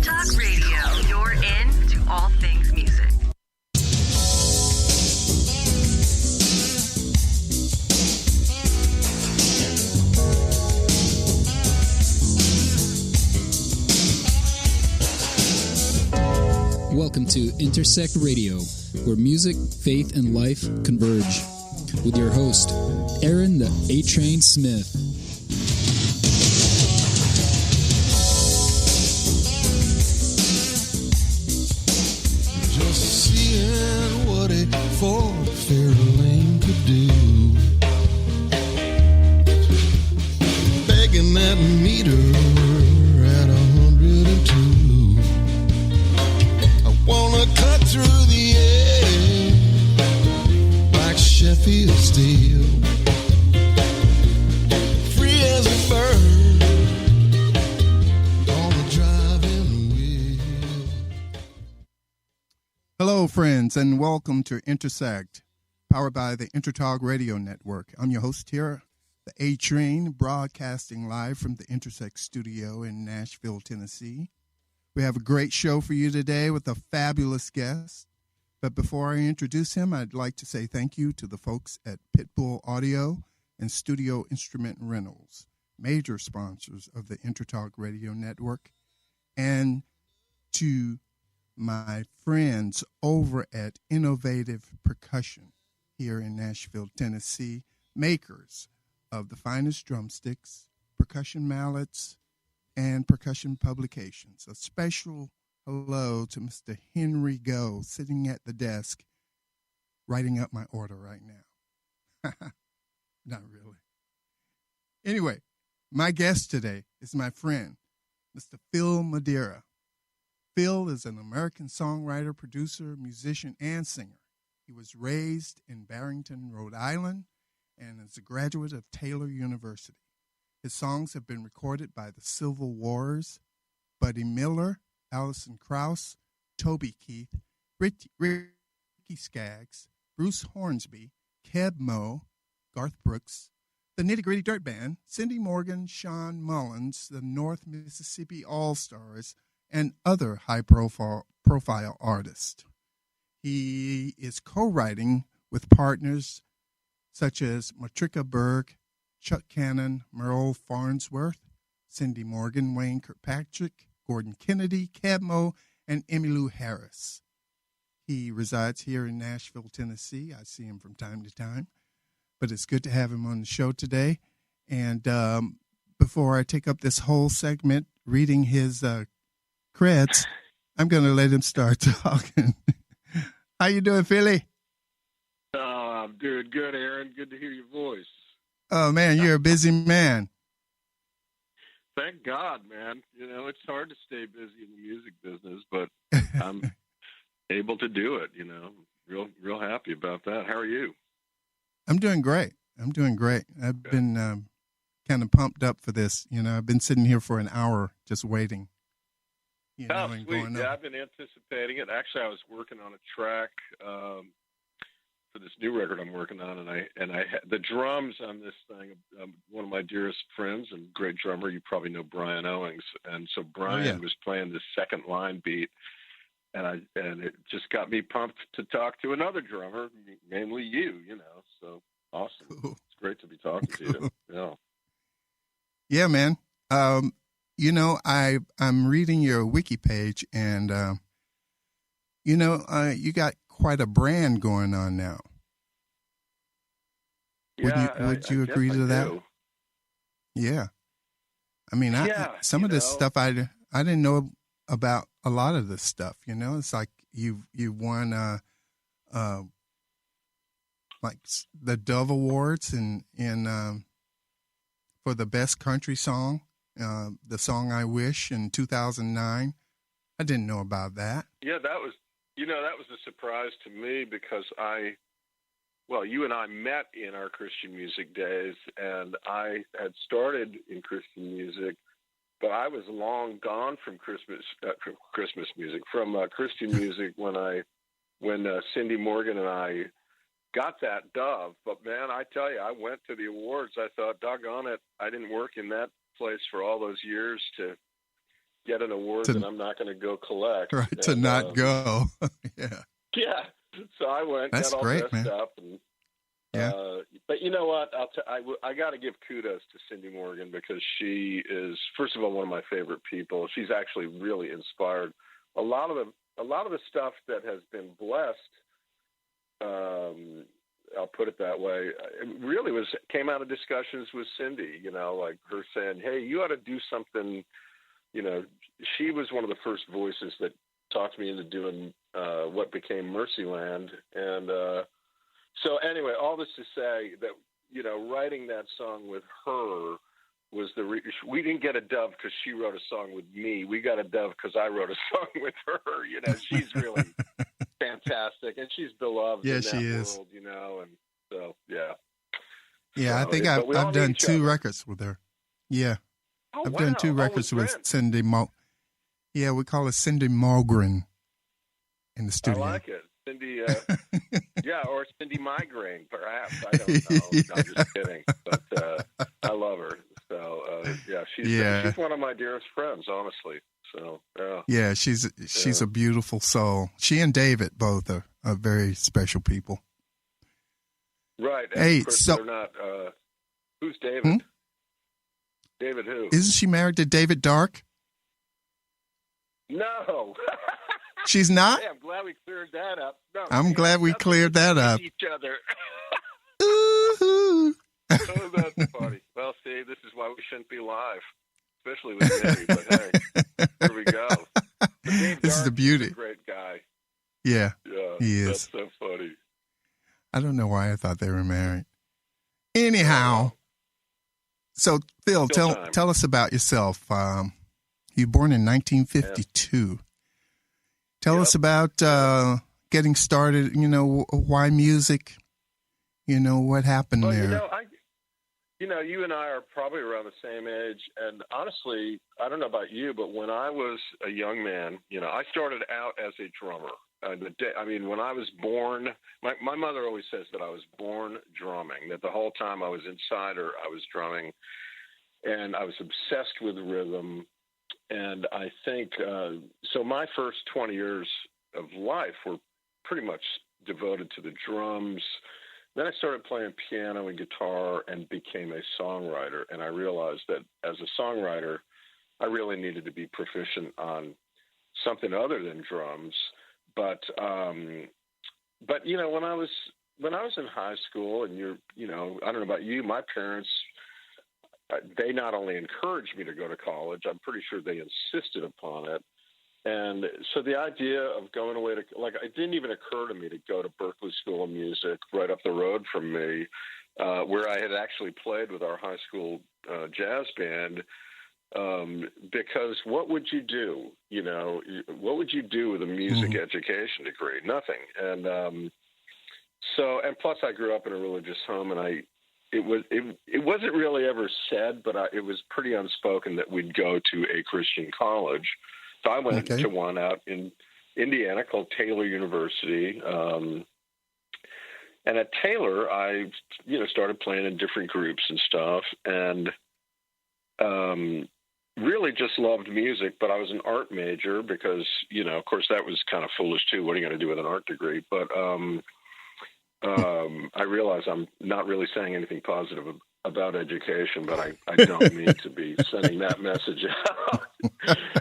Intertalk Radio. You're in to all things music. Welcome to Intersect Radio, where music, faith, and life converge. With your host, Aaron the A-Train Smith. Just seeing what a four-fair lane could do. Begging that meter at 102. I wanna cut through the air like Sheffield steel, free as a bird on the driving wheel. Hello, friends, and welcome to Intersect, powered by the Intertalk Radio Network. I'm your host here, the A-Train, broadcasting live from the Intersect studio in Nashville, Tennessee. We have a great show for you today with a fabulous guest. But before I introduce him, I'd like to say thank you to the folks at Pitbull Audio and Studio Instrument Rentals, major sponsors of the Intertalk Radio Network, and to my friends over at Innovative Percussion here in Nashville, Tennessee, makers of the finest drumsticks, percussion mallets, and percussion publications. A special hello to Mr. Henry Go, sitting at the desk, writing up my order right now. Not really. Anyway, my guest today is my friend, Mr. Phil Madeira. Phil is an American songwriter, producer, musician, and singer. He was raised in Barrington, Rhode Island, and is a graduate of Taylor University. His songs have been recorded by the Civil Wars, Buddy Miller, Alison, Krauss, Toby Keith, Ricky Skaggs, Bruce Hornsby, Keb Mo, Garth Brooks, the Nitty Gritty Dirt Band, Cindy Morgan, Shawn, Mullins, the North Mississippi Allstars, and other high-profile artists. He is co-writing with partners such as Matraca Berg, Chuck Cannon, Merrill, Farnsworth, Cindy Morgan, Wayne Kirkpatrick, Gordon Kennedy, Keb Mo, and Emmylou Harris. He resides here in Nashville, Tennessee. I see him from time to time, but it's good to have him on the show today. And before I take up this whole segment reading his creds, I'm going to let him start talking. How you doing, Philly? I'm doing good, Aaron. Good to hear your voice. Oh, man, you're a busy man. Thank God, man. You know, it's hard to stay busy in the music business, but I'm able to do it, you know. Real happy about that. How are you? I'm doing great. I've been kind of pumped up for this. You know, I've been sitting here for an hour just waiting. You know, oh, sweet. Yeah, I've been anticipating it. Actually, I was working on a track for this new record I'm working on, and I the drums on this thing. One of my dearest friends and great drummer, you probably know Brian Owings, and so Brian was playing this second line beat, and it just got me pumped to talk to another drummer, namely you. You know, so awesome. Cool. It's great to be talking to you. Yeah. Yeah, man. You know, I'm reading your wiki page, and you know, you got quite a brand going on now. Would you agree to that? Do. Yeah. I mean, some of this stuff I didn't know about a lot of this stuff. You know, it's like you won like the Dove Awards in for the best country song, the song I Wish in 2009. I didn't know about that. Yeah, that was a surprise to me because you and I met in our Christian music days, and I had started in Christian music, but I was long gone from Christian music when Cindy Morgan and I got that Dove. But man, I tell you, I went to the awards. I thought, doggone it, I didn't work in that place for all those years to get an award that I'm not going to go collect. Right, and, to not go. Yeah. Yeah. So I went, That's got all great, dressed man. up. And, Yeah. but you know what? I got to give kudos to Cindy Morgan because she is, first of all, one of my favorite people. She's actually really inspired a lot of the stuff that has been blessed. I'll put it that way. It really came out of discussions with Cindy, you know, like her saying, hey, you ought to do something. You know, she was one of the first voices that talked me into doing what became Mercyland. And so anyway, all this to say that, you know, writing that song with her was we didn't get a dove because she wrote a song with me. We got a dove because I wrote a song with her. You know, she's really fantastic, and she's beloved in that world, you know, and so, yeah. Yeah, so, I think I've done 2 records with her. Yeah. I've done 2 records with Cindy Yeah, we call her Cindy Malgren in the studio. I like it. Cindy, yeah, or Cindy Migraine, perhaps. I don't know. I'm just kidding. But I love her. So, yeah, she's one of my dearest friends, honestly. So, yeah. Yeah, she's a beautiful soul. She and David both are very special people. Right. And hey, of course so... they're not, who's David? David who? Isn't she married to David Dark? No. She's not? Hey, I'm glad we cleared that up. No, I'm glad we cleared that up. Each other. Ooh. Oh, that's funny. Well, see, this is why we shouldn't be live, especially with Nitty. But hey, here we go. This is the beauty. He's a great guy. Yeah, he is. That's so funny. I don't know why I thought they were married. Anyhow, so Phil, tell us about yourself. You were born in 1952. Yeah. Tell us about getting started. You know, why music? You know, what happened there? You and I are probably around the same age. And honestly, I don't know about you, but when I was a young man, you know, I started out as a drummer. When I was born, my mother always says that I was born drumming, that the whole time I was inside her, I was drumming. And I was obsessed with rhythm. And I think, so my first 20 years of life were pretty much devoted to the drums. Then I started playing piano and guitar and became a songwriter. And I realized that as a songwriter, I really needed to be proficient on something other than drums. But you know, when I was in high school, and I don't know about you, my parents, they not only encouraged me to go to college, I'm pretty sure they insisted upon it. And so the idea of going away it didn't even occur to me to go to Berklee School of Music right up the road from me, where I had actually played with our high school jazz band. Because what would you do? You know, what would you do with a music education degree? Nothing. And and plus I grew up in a religious home, and it wasn't really ever said, but it was pretty unspoken that we'd go to a Christian college. So I went to one out in Indiana called Taylor University. And at Taylor, I, started playing in different groups and stuff, and really just loved music. But I was an art major because, of course, that was kind of foolish too. What are you going to do with an art degree? But I realize I'm not really saying anything positive about education, but I don't mean to be sending that message out.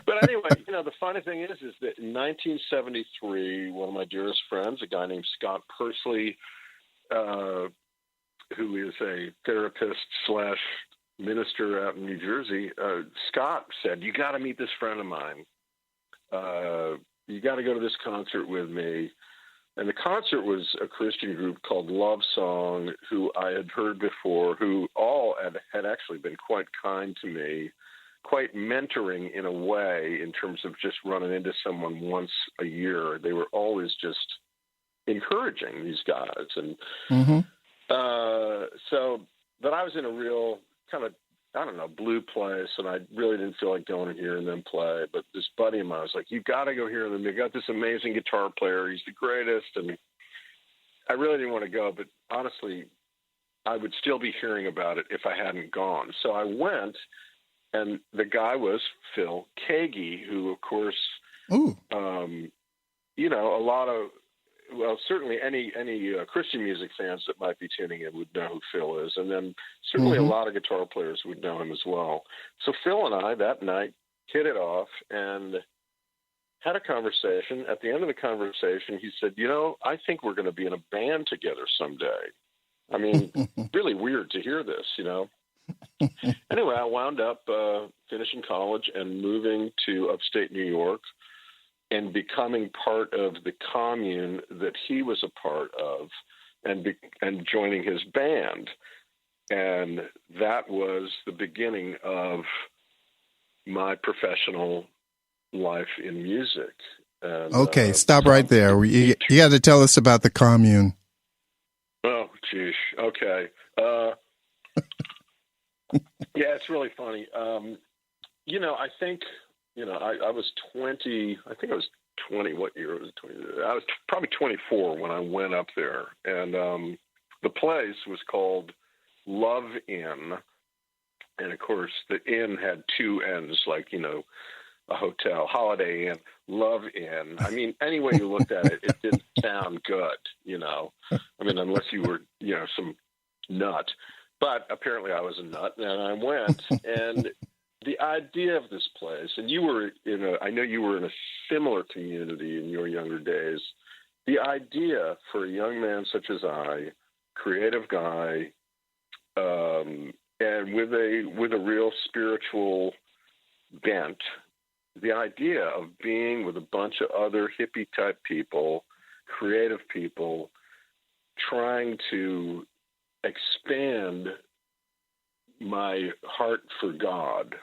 But anyway, the funny thing is that in 1973, one of my dearest friends, a guy named Scott Persley, who is a therapist / minister out in New Jersey, Scott said, "You got to meet this friend of mine. You got to go to this concert with me." And the concert was a Christian group called Love Song, who I had heard before, who all had actually been quite kind to me, quite mentoring in a way in terms of just running into someone once a year. They were always just encouraging, these guys. And but I was in a real kind of, blue place, and I really didn't feel like going in here and then play. But this buddy of mine was like, "You got to go here." And they got this amazing guitar player. He's the greatest. And I really didn't want to go, but honestly, I would still be hearing about it if I hadn't gone. So I went, And the guy was Phil Keaggy, who, of course, Ooh. A lot of, well, certainly any Christian music fans that might be tuning in would know who Phil is. And then certainly a lot of guitar players would know him as well. So Phil and I that night hit it off and had a conversation. At the end of the conversation, he said, I think we're going to be in a band together someday. I mean, really weird to hear this, Anyway, I wound up finishing college and moving to upstate New York and becoming part of the commune that he was a part of and joining his band. And that was the beginning of my professional life in music. And, okay, stop right there. You got to tell us about the commune. Oh, geez. Okay. Yeah, it's really funny. I think, I was 20. I think I was 20. What year was it? 20? I was probably 24 when I went up there. And the place was called Love Inn. And, of course, the inn had two N's, like, a hotel, Holiday Inn, Love Inn. I mean, any way you looked at it, it didn't sound good, I mean, unless you were, some nut. But apparently I was a nut, and I went. And the idea of this place, and I know you were in a similar community in your younger days. The idea for a young man such as I, creative guy, and with a real spiritual bent, the idea of being with a bunch of other hippie type people, creative people, trying to expand my heart for God.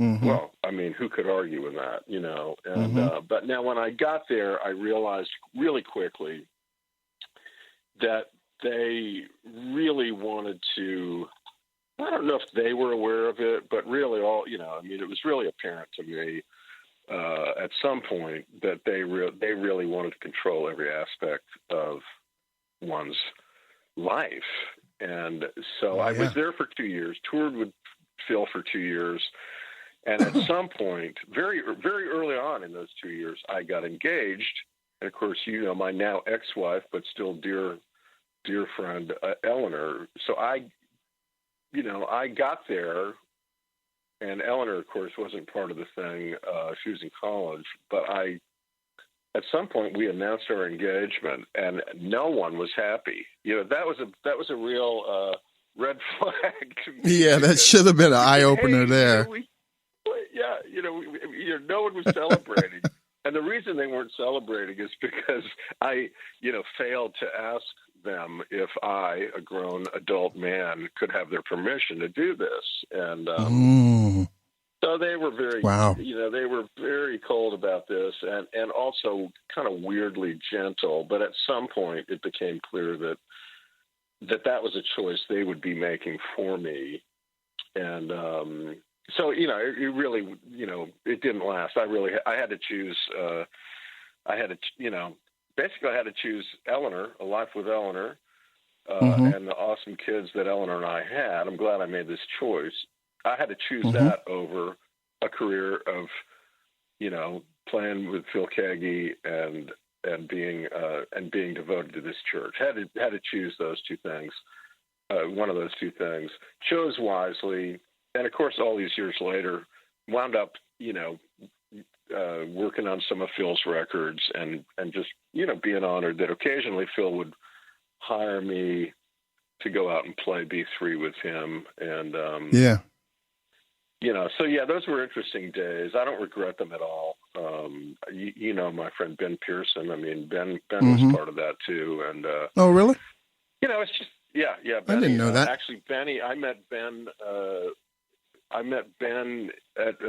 Mm-hmm. Well, I mean, who could argue with that, And but now when I got there, I realized really quickly that they really wanted to. I don't know if they were aware of it, but really it was really apparent to me at some point that they really wanted to control every aspect of one's life. And so I was there for 2 years, toured with Phil for 2 years. And at some point, very, very early on in those 2 years, I got engaged. And of course, my now ex-wife, but still dear friend, Eleanor. So I got there, and Eleanor, of course, wasn't part of the thing. She was in college, but at some point, we announced our engagement, and no one was happy. That was a real red flag to me. Yeah, that should have been an eye opener there. No one was celebrating. And the reason they weren't celebrating is because I, failed to ask them if I, a grown adult man, could have their permission to do this. And so they were very, they were very cold about this and also kind of weirdly gentle. But at some point it became clear that was a choice they would be making for me. And, so, it really, it didn't last. I had to choose, basically I had to choose Eleanor, a life with Eleanor, and the awesome kids that Eleanor and I had. I'm glad I made this choice. I had to choose that over a career of, playing with Phil Keaggy and being devoted to this church. Had to choose those two things, one of those two things. Chose wisely. And of course, all these years later, wound up, working on some of Phil's records and just, being honored that occasionally Phil would hire me to go out and play B3 with him. And, those were interesting days. I don't regret them at all. My friend Ben Pearson, I mean, Ben was part of that too. And, oh, really? It's just, Benny, I didn't know that. Actually, Benny, I met Ben at,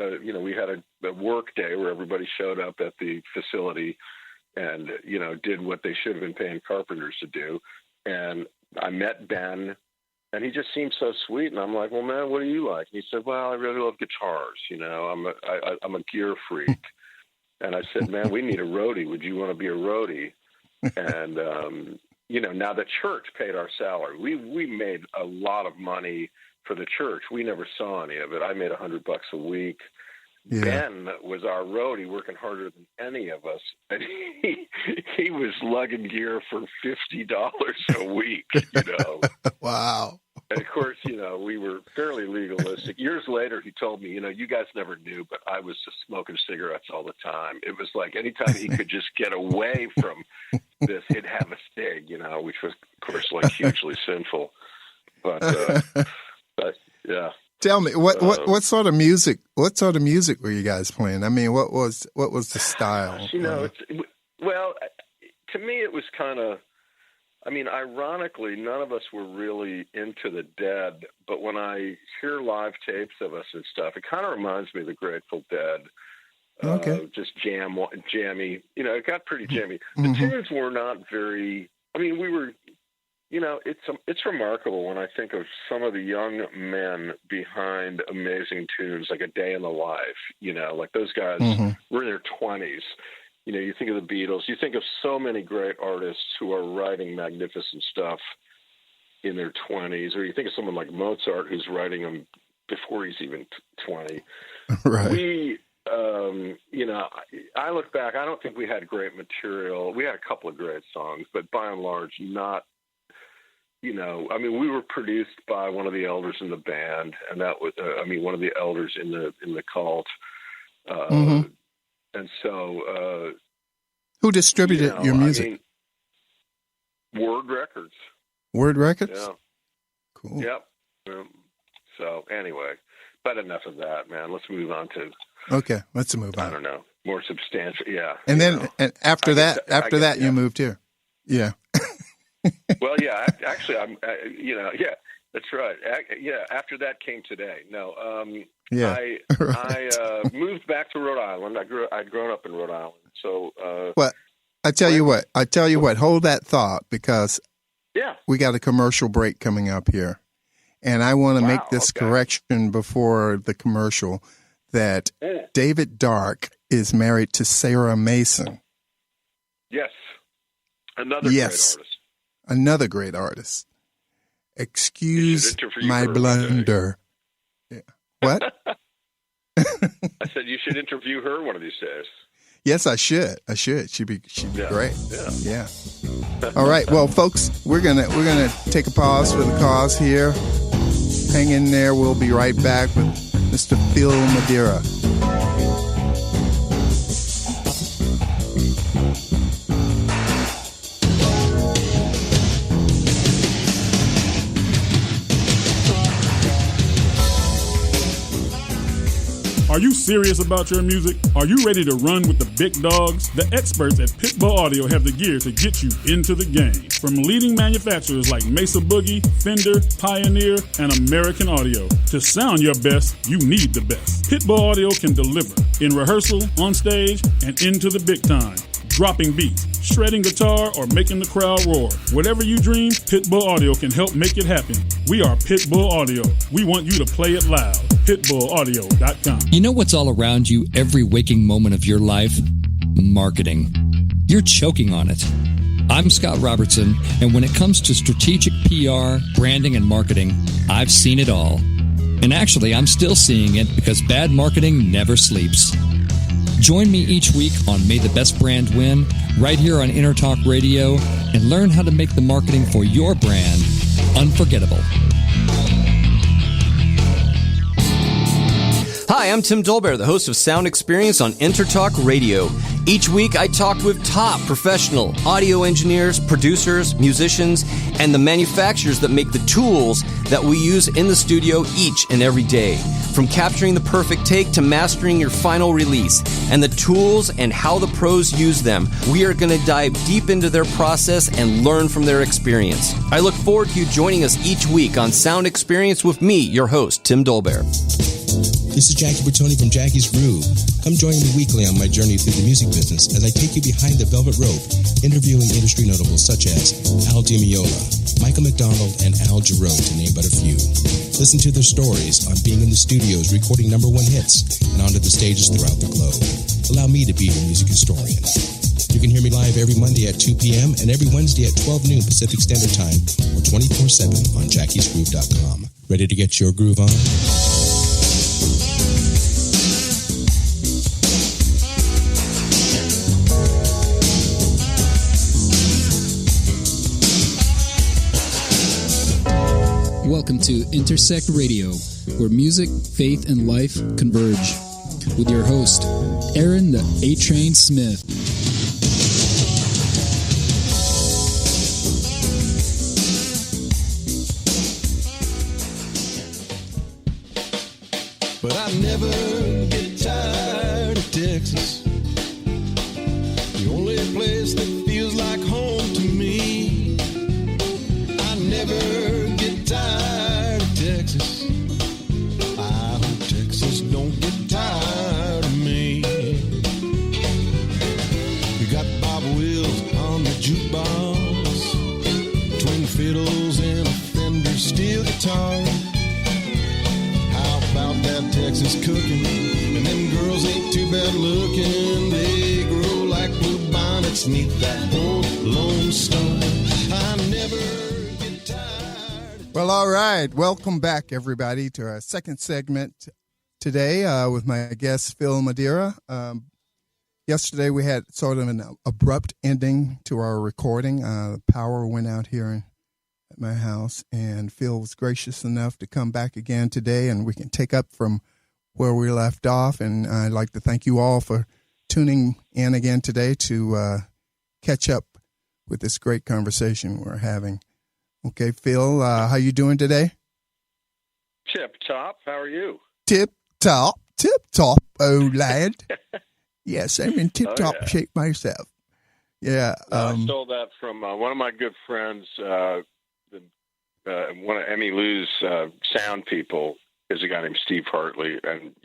we had a work day where everybody showed up at the facility and, did what they should have been paying carpenters to do. And I met Ben, and he just seemed so sweet. And I'm like, well, man, what do you like? And he said, well, I really love guitars. I'm a gear freak. And I said, man, we need a roadie. Would you want to be a roadie? And, now the church paid our salary. We made a lot of money for the church. We never saw any of it. I made $100 a week. Yeah. Ben was our roadie, working harder than any of us, and he was lugging gear for $50 a week. Wow. And of course, we were fairly legalistic. Years later, he told me, you guys never knew, but I was just smoking cigarettes all the time. It was like anytime he could just get away from this, he'd have a cig, which was, of course, like hugely sinful. But yeah. Tell me, what sort of music? What sort of music were you guys playing? I mean, what was the style? Well, to me, it was kind of. I mean, ironically, none of us were really into the Dead, but when I hear live tapes of us and stuff, it kind of reminds me of the Grateful Dead. Okay. Just jammy. It got pretty jammy. The tunes were not very. I mean, we were. It's remarkable when I think of some of the young men behind amazing tunes, like A Day in the Life. Like those guys were in their 20s. You think of the Beatles. You think of so many great artists who are writing magnificent stuff in their 20s. Or you think of someone like Mozart who's writing them before he's even 20. Right. I look back, I don't think we had great material. We had a couple of great songs, but by and large, not. We were produced by one of the elders in the band, and that was, one of the elders in the cult. And so, who distributed your music? Word Records. Word Records? Yeah. Cool. Yep. So anyway, but enough of that, man. Let's move on to. Okay, let's move on. I don't know, more substantial. Yeah. And then, and after that, you moved here. Yeah. Well, yeah. Actually, yeah, that's right. Yeah. After that came today. No. Yeah. I moved back to Rhode Island. I'd grown up in Rhode Island. So. Well, I tell you what. Hold that thought, because we got a commercial break coming up here, and I want to make this correction before the commercial that David Dark is married to Sarah Mason. Yes. Another great artist. Another great artist. Excuse my blunder. Yeah. What? I said you should interview her one of these days. Yes, I should. She'd be great. Yeah. All right. Well, folks, we're gonna take a pause for the cause here. Hang in there. We'll be right back with Mr. Phil Madeira. Are you serious about your music? Are you ready to run with the big dogs? The experts at Pitbull Audio have the gear to get you into the game. From leading manufacturers like Mesa Boogie, Fender, Pioneer, and American Audio. To sound your best, you need the best. Pitbull Audio can deliver in rehearsal, on stage, and into the big time. Dropping beats, shredding guitar, or making the crowd roar. Whatever you dream, Pitbull Audio can help make it happen. We are Pitbull Audio. We want you to play it loud. PitbullAudio.com. You know what's all around you every waking moment of your life? Marketing. You're choking on it. I'm Scott Robertson, and when it comes to strategic PR, branding, and marketing, I've seen it all. And actually, I'm still seeing it because bad marketing never sleeps. Join me each week on May the Best Brand Win, right here on Intertalk Radio, and learn how to make the marketing for your brand unforgettable. Hi, I'm Tim Dolbear, the host of Sound Experience on Intertalk Radio. Each week, I talk with top professional audio engineers, producers, musicians, and the manufacturers that make the tools that we use in the studio each and every day. From capturing the perfect take to mastering your final release, and the tools and how the pros use them, we are going to dive deep into their process and learn from their experience. I look forward to you joining us each week on Sound Experience with me, your host, Tim Dolbear. This is Jackie Bertoni from Jackie's Groove. Come join me weekly on my journey through the music business as I take you behind the velvet rope, interviewing industry notables such as Al DiMeola, Michael McDonald, and Al Jarreau, to name but a few. Listen to their stories on being in the studios recording #1 hits and onto the stages throughout the globe. Allow me to be your music historian. You can hear me live every Monday at 2 p.m. and every Wednesday at 12 noon Pacific Standard Time or 24/7 on jackiesgroove.com. Ready to get your groove on? Welcome to Intersect Radio, where music, faith, and life converge. With your host, Aaron the A-Train Smith. But I never get tired of Texas. The only place that feels like home to me. I never get tired of Texas. I hope Texas don't get tired of me. We got Bob Wills on the jukebox, twin fiddles and a Fender steel guitar. How about that Texas cooking? And them girls ain't too bad looking. They grow like blue bonnets neath that old Lone Star. I never get tired. Well, all right. Welcome back, everybody, to our second segment today with my guest, Phil Madeira. Yesterday, we had sort of an abrupt ending to our recording. The power went out here at my house, and Phil was gracious enough to come back again today, and we can take up from where we left off. And I'd like to thank you all for tuning in again today to catch up with this great conversation we're having. Okay, Phil, how you doing today? Tip top. How are you? Tip top, oh lad. Yes, I'm in tip top shape myself. Yeah. I stole that from one of my good friends. One of Emmylou's sound people is a guy named Steve Hartley, and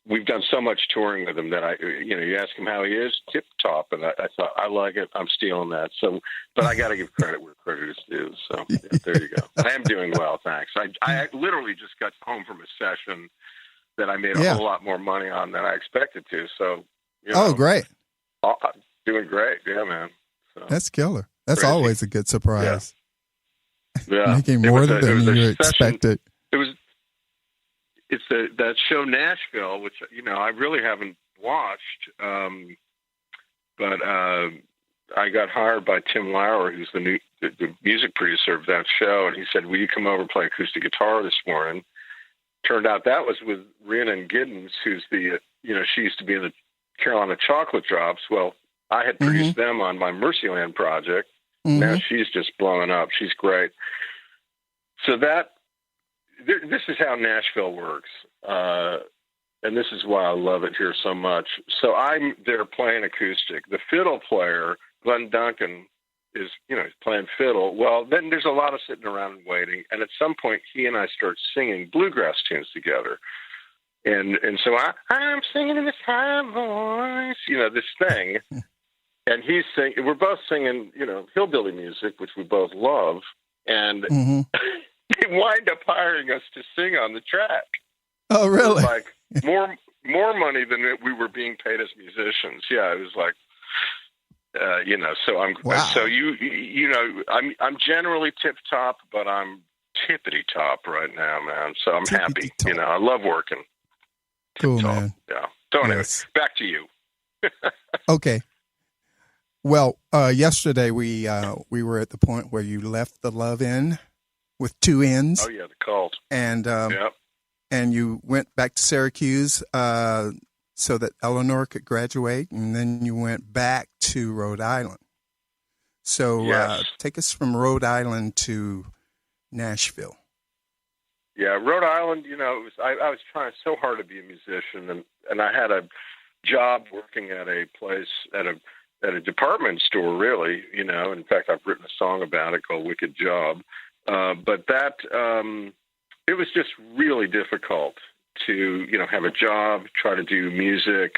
we've done so much touring with him that you ask him how he is, tip top, and I thought, I like it. I'm stealing that. So, but I got to give credit where credit is due. So there you go. I am doing well, thanks. I literally just got home from a session that I made a whole lot more money on than I expected to. So, great. Doing great. Yeah, man. So, that's killer. That's crazy. Always a good surprise. Yeah. Making more than you expected. It's that show Nashville, which, I really haven't watched. But I got hired by Tim Lauer, who's the music producer of that show. And he said, will you come over and play acoustic guitar this morning? Turned out that was with Rhiannon Giddens, who's she used to be in the Carolina Chocolate Drops. Well, I had produced them on my Mercyland project. Now she's just blowing up. She's great. So this is how Nashville works. And this is why I love it here so much. So I'm there playing acoustic. The fiddle player, Glenn Duncan, is, he's playing fiddle. Well, then there's a lot of sitting around and waiting. And at some point, he and I start singing bluegrass tunes together. And so I'm singing in this high voice, this thing. And he's singing, we're both singing, hillbilly music, which we both love. And they wind up hiring us to sing on the track. Oh, really? Like more money than we were being paid as musicians. Yeah, it was like, So I'm I'm generally tip top, but I'm tippity top right now, man. So I'm happy. I love working. Cool, tip-top. man. Yeah. So anyway, back to you. Okay. Well, yesterday we were at the point where you left the Love Inn with two N's. Oh yeah, the cult. And and you went back to Syracuse so that Eleanor could graduate, and then you went back to Rhode Island. So take us from Rhode Island to Nashville. Yeah, Rhode Island. I was trying so hard to be a musician, and I had a job working at a place at a department store, really. In fact, I've written a song about it called "Wicked Job." But that it was just really difficult to have a job, try to do music,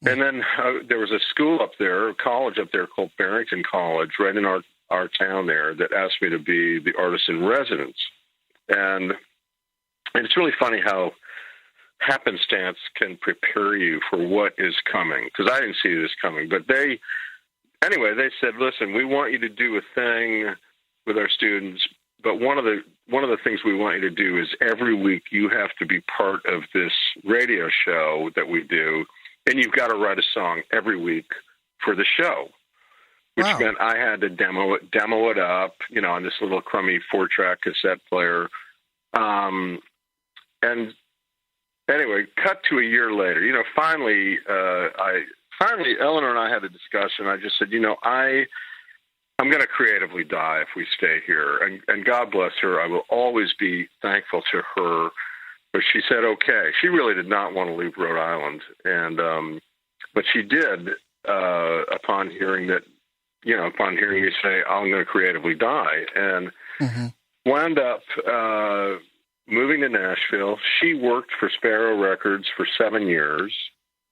and then there was a school up there, a college up there called Barrington College, right in our town there, that asked me to be the artist in residence, and it's really funny how happenstance can prepare you for what is coming, because I didn't see this coming. But they said, listen, we want you to do a thing with our students, but one of the one of the things we want you to do is every week you have to be part of this radio show that we do, and you've got to write a song every week for the show, which meant I had to demo it up, on this little crummy 4-track cassette player. And anyway, cut to a year later, finally Eleanor and I had a discussion. I just said, I'm going to creatively die if we stay here. And God bless her. I will always be thankful to her. But she said, okay. She really did not want to leave Rhode Island. And, but she did, upon hearing me say, I'm going to creatively die. And wound up, moving to Nashville. She worked for Sparrow Records for 7 years,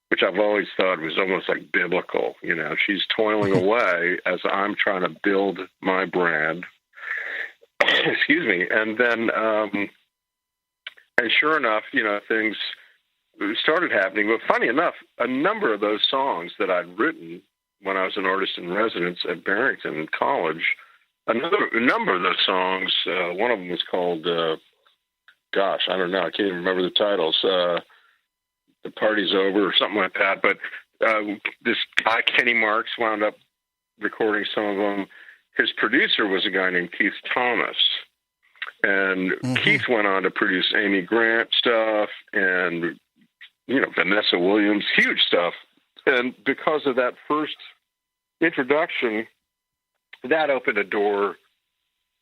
which I've always thought was almost like biblical. She's toiling away as I'm trying to build my brand. Excuse me. And then, and sure enough, things started happening. But funny enough, a number of those songs that I'd written when I was an artist in residence at Barrington College, a number of those songs, one of them was called, gosh, I don't know, I can't even remember the titles. The Party's Over or something like that. But this guy, Kenny Marks, wound up recording some of them. His producer was a guy named Keith Thomas. And Keith went on to produce Amy Grant stuff and, Vanessa Williams, huge stuff. And because of that first introduction, that opened a door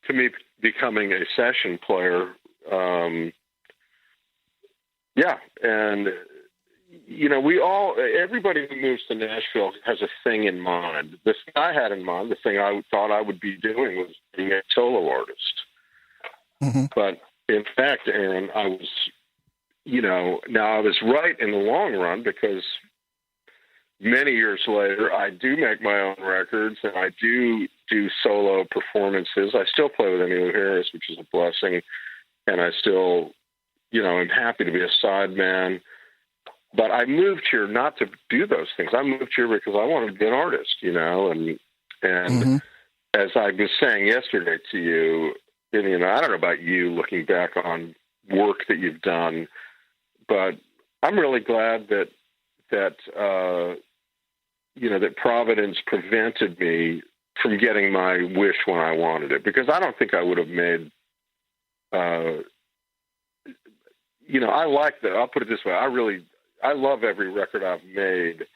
to me becoming a session player. And everybody who moves to Nashville has a thing in mind. The thing I had in mind, the thing I thought I would be doing was being a solo artist. But in fact, Aaron, I was, now I was right in the long run because many years later, I do make my own records and I do solo performances. I still play with Emmylou Harris, which is a blessing. And I still, I'm happy to be a sideman. But I moved here not to do those things. I moved here because I wanted to be an artist, and as I was saying yesterday to you, I don't know about you looking back on work that you've done, but I'm really glad that Providence prevented me from getting my wish when I wanted it, because I don't think I would have made, I like that. I'll put it this way. I love every record I've made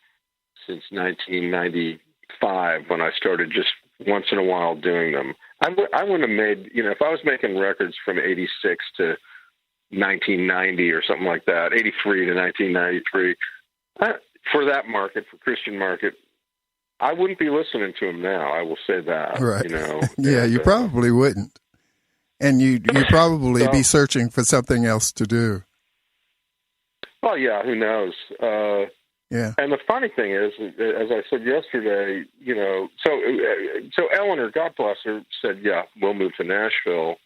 since 1995 when I started just once in a while doing them. I wouldn't have made, if I was making records from 86 to 1990 or something like that, 83 to 1993, for that market, for Christian market, I wouldn't be listening to them now. I will say that. Right. Yeah, you probably wouldn't. And you'd probably be searching for something else to do. Well, yeah, who knows? Yeah. And the funny thing is, as I said yesterday, so Eleanor, God bless her, said, yeah, we'll move to Nashville.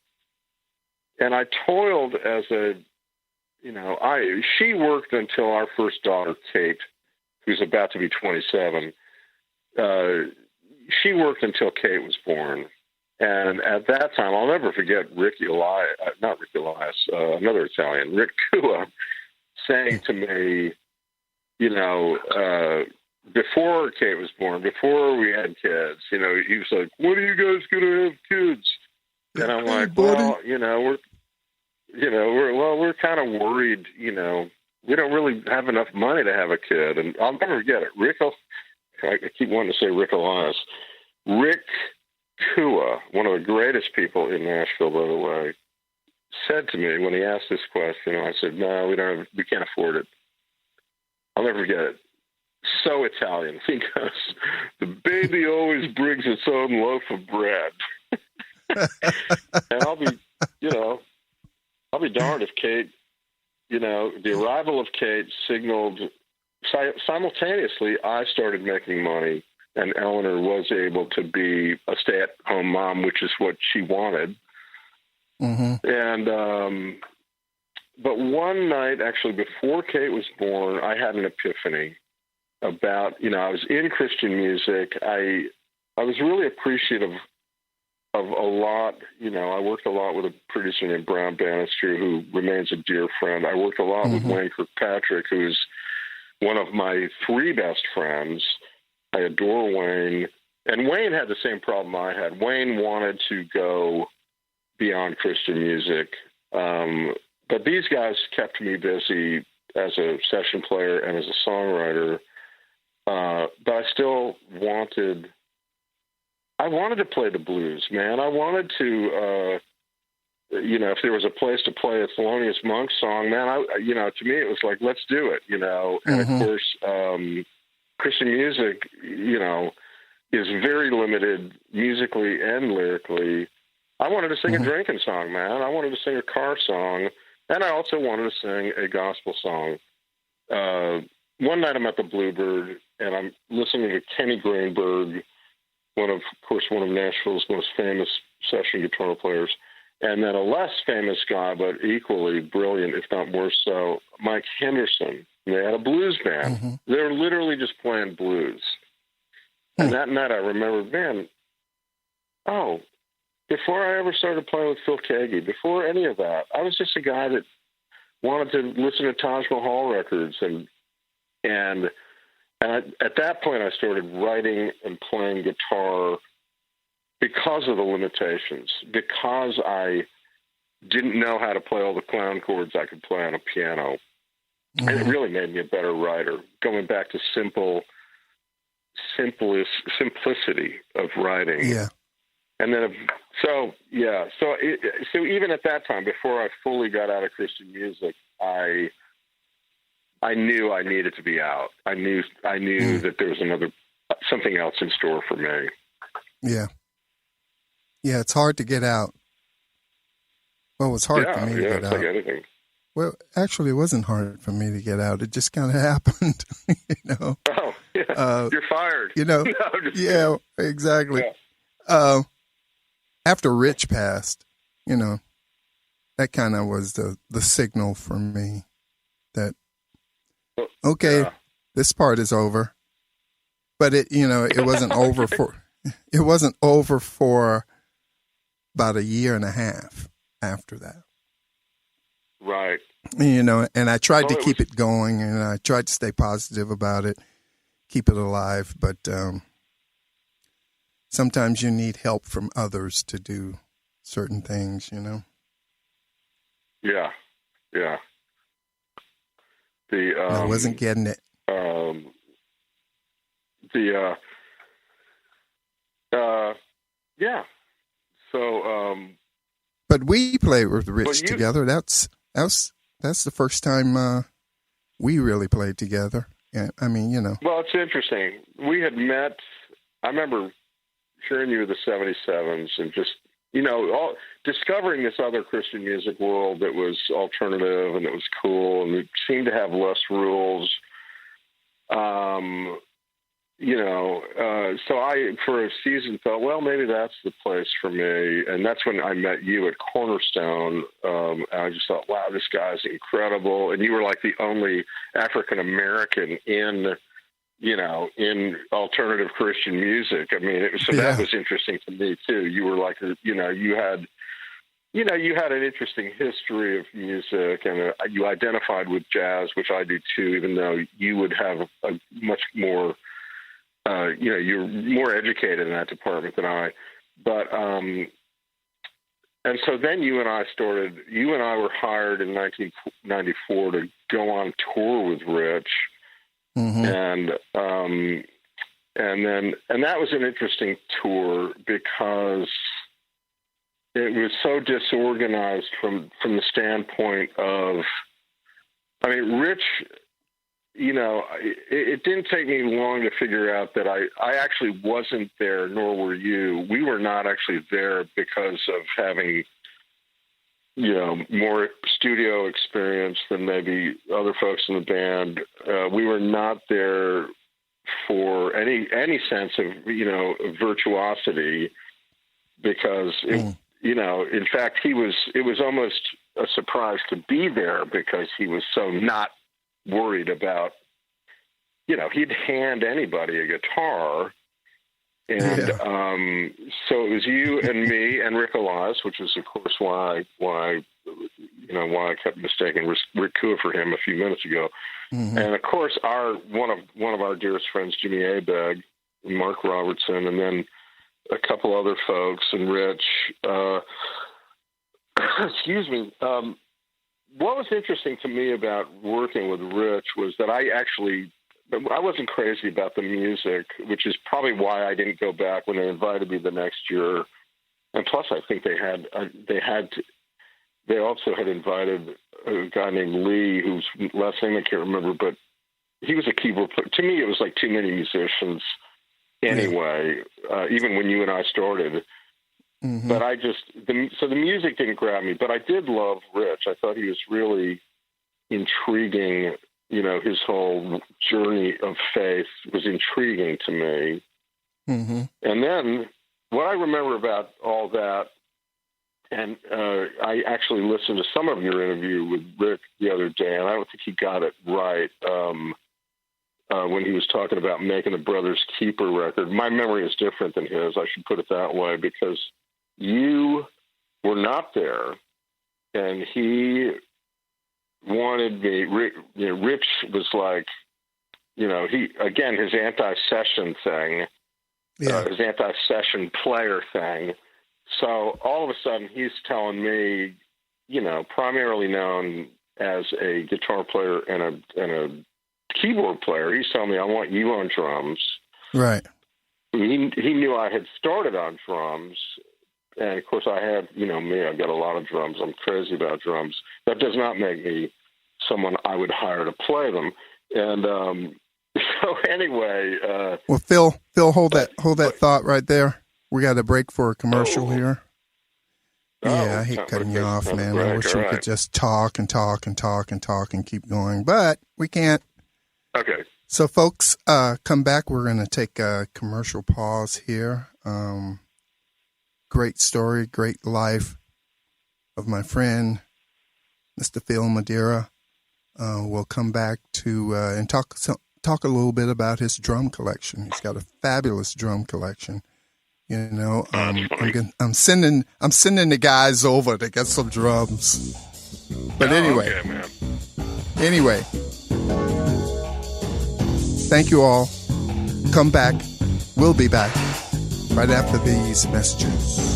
And I toiled as she worked until our first daughter, Kate, who's about to be 27. She worked until Kate was born. And at that time, I'll never forget another Italian, Rick Kua, saying to me, before Kate was born, before we had kids, he was like, when are you guys going to have kids? And I'm like, well, we're kind of worried, we don't really have enough money to have a kid. And I'll never forget it. I keep wanting to say Rick Elias. Rick Kua, one of the greatest people in Nashville, by the way, said to me when he asked this question, I said, no, we can't afford it. I'll never forget it. So Italian. He goes, the baby always brings its own loaf of bread. And I'll be darned if Kate, the arrival of Kate signaled simultaneously I started making money and Eleanor was able to be a stay-at-home mom, which is what she wanted. And but one night, actually, before Kate was born, I had an epiphany about, I was in Christian music. I was really appreciative of a lot. I worked a lot with a producer named Brown Bannister, who remains a dear friend. I worked a lot with Wayne Kirkpatrick, who's one of my 3 best friends. I adore Wayne. And Wayne had the same problem I had. Wayne wanted to go beyond Christian music. But these guys kept me busy as a session player and as a songwriter. But I still wanted to play the blues, man. I wanted to, if there was a place to play a Thelonious Monk song, man, to me it was like, let's do it, And of course, Christian music, is very limited musically and lyrically. I wanted to sing a drinking song, man. I wanted to sing a car song, and I also wanted to sing a gospel song. One night I'm at the Bluebird, and I'm listening to Kenny Greenberg, one of Nashville's most famous session guitar players, and then a less famous guy, but equally brilliant, if not more so, Mike Henderson. They had a blues band. They were literally just playing blues. And that night I remember, before I ever started playing with Phil Keaggy, before any of that, I was just a guy that wanted to listen to Taj Mahal records. And at that point I started writing and playing guitar because of the limitations, because I didn't know how to play all the clown chords I could play on a piano. And it really made me a better writer, going back to simplicity of writing. Yeah. And then, so even at that time, before I fully got out of Christian music, I knew I needed to be out. I knew that there was something else in store for me. Yeah. Yeah, it's hard to get out. Well, it was hard for me to get out. Like anything. Well, actually, it wasn't hard for me to get out. It just kind of happened, Oh, yeah. You're fired. No, exactly. Yeah. After Rich passed, that kind of was the signal for me that, okay, this part is over. But it wasn't over for about a year and a half after that. Right. And I tried to keep it going, and I tried to stay positive about it, keep it alive. But sometimes you need help from others to do certain things, Yeah. Yeah. I wasn't getting it. Yeah. So, but we played with Rich together. That's the first time we really played together. Yeah, I mean, Well, it's interesting. We had met. I remember hearing you with the 77s and just discovering this other Christian music world that was alternative and that was cool and it seemed to have less rules. So I, for a season, thought, well, maybe that's the place for me. And that's when I met you at Cornerstone. And I just thought, wow, this guy's incredible. And you were like the only African-American in alternative Christian music. I mean, that was interesting to me too. You were like, you had an interesting history of music, and you identified with jazz, which I do too, even though you would have a much more, you're more educated in that department than I. But, and so then you and I were hired in 1994 to go on tour with Rich. And that was an interesting tour because it was so disorganized from the standpoint of, I mean, Rich, it didn't take me long to figure out that I actually wasn't there, nor were you. We were not actually there because of having, more studio experience than maybe other folks in the band. We were not there for any sense of, virtuosity because, in fact, it was almost a surprise to be there because he was so not worried about, he'd hand anybody a guitar And so it was you and me and Rick Elias, which is, of course, why I kept mistaking Rick Kua for him a few minutes ago. Mm-hmm. And of course, one of our dearest friends, Jimmy Abegg, Mark Robertson, and then a couple other folks, and Rich. Excuse me. What was interesting to me about working with Rich was that I wasn't crazy about the music, which is probably why I didn't go back when they invited me the next year. And plus, I think they also had invited a guy named Lee, whose last name I can't remember, but he was a keyboard player. To me, it was like too many musicians anyway, even when you and I started. Mm-hmm. But the music didn't grab me, but I did love Rich. I thought he was really intriguing. His whole journey of faith was intriguing to me. Mm-hmm. And then what I remember about all that, and I actually listened to some of your interview with Rick the other day, and I don't think he got it right when he was talking about making the Brothers Keeper record. My memory is different than his, I should put it that way, because you were not there, and he wanted me. Rich was like, his anti-session thing, his anti-session player thing. So all of a sudden, he's telling me, primarily known as a guitar player and a keyboard player, he's telling me, I want you on drums. Right. He knew I had started on drums. And, of course, I have, me, I've got a lot of drums. I'm crazy about drums. That does not make me someone I would hire to play them. And so anyway. Well, Phil, hold that thought right there. We got a break for a commercial here. Yeah, I hate cutting you off, man. Break, I wish we could just talk and talk and talk and talk and keep going, but we can't. Okay. So, folks, come back. We're going to take a commercial pause here. Great story, great life of my friend, Mr. Phil Madeira. We'll come back to and talk a little bit about his drum collection. He's got a fabulous drum collection. I'm sending the guys over to get some drums. But anyway, okay, man. Anyway, thank you all. Come back. We'll be back right after these messages.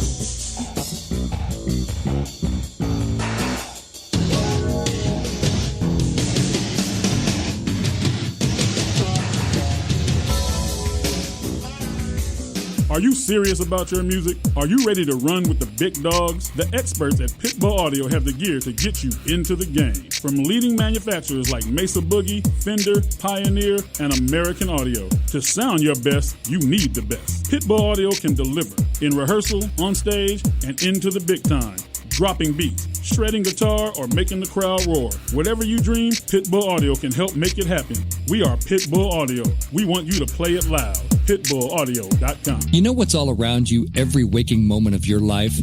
Are you serious about your music? Are you ready to run with the big dogs? The experts at Pitbull Audio have the gear to get you into the game. From leading manufacturers like Mesa Boogie, Fender, Pioneer, and American Audio. To sound your best, you need the best. Pitbull Audio can deliver in rehearsal, on stage, and into the big time. Dropping beats, shredding guitar, or making the crowd roar. Whatever you dream, Pitbull Audio can help make it happen. We are Pitbull Audio. We want you to play it loud. PitbullAudio.com. You know what's all around you every waking moment of your life?